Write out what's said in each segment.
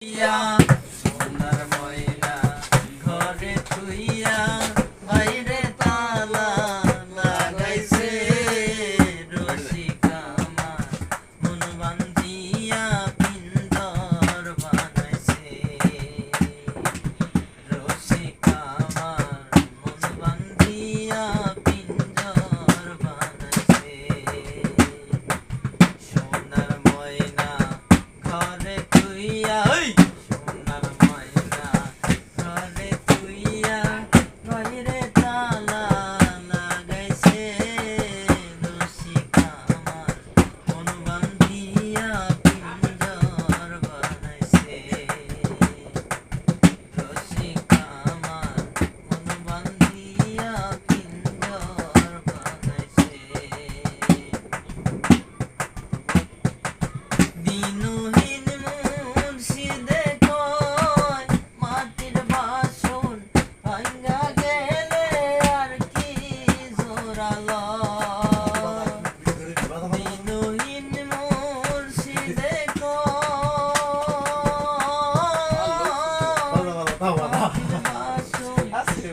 ইয়া সোনার ময়না ঘরে থুইয়া বাইরে তালা লাগাইছে রসিক আমার মন বান্ধিয়া পিন্দর বানাইছে রসিক আমার মন বান্ধিয়া পিন্দর বানাইছে সোনার ময়না ঘরে থুইয়া সোনার ময়না ঘরে থুইয়া বাইরে তালা লাগাইছে রসিক আমার মন বান্ধিয়া পিঞ্জর বানাইছে রসিক আমার মন বান্ধিয়া পিঞ্জর বানাইছে দিনহীন মুর্শিদে কয় মাটির বাসন ভাঙ্গা গেলে আর কি জোরালো দিনহীন মুর্শিদে কয় মাটির বাসন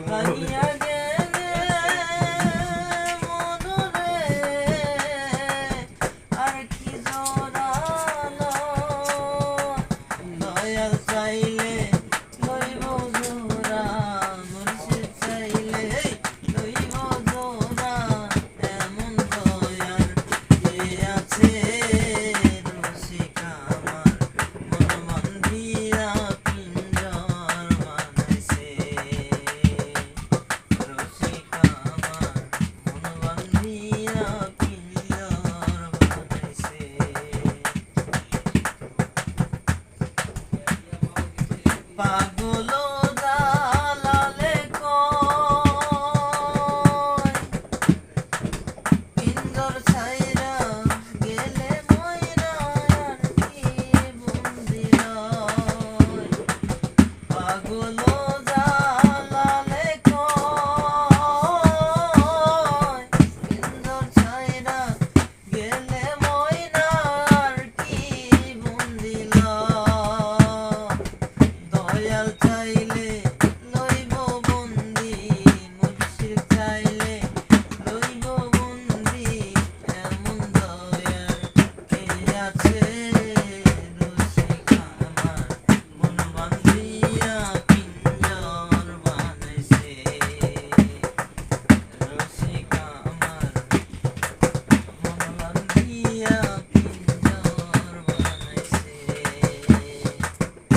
ভাঙ্গিয়া গেলে মনরে আর কি জোরালো দয়াল চাইলে লইব জোড়া মুর্শিদ চাইলে লইব জোড়া এমন দয়ার কে আছে রসিক আমার মন বান্ধিয়া পিঞ্জর বানাইছে রসিক আমার মন বান্ধিয়া পিঞ্জর বানাইছে পাগল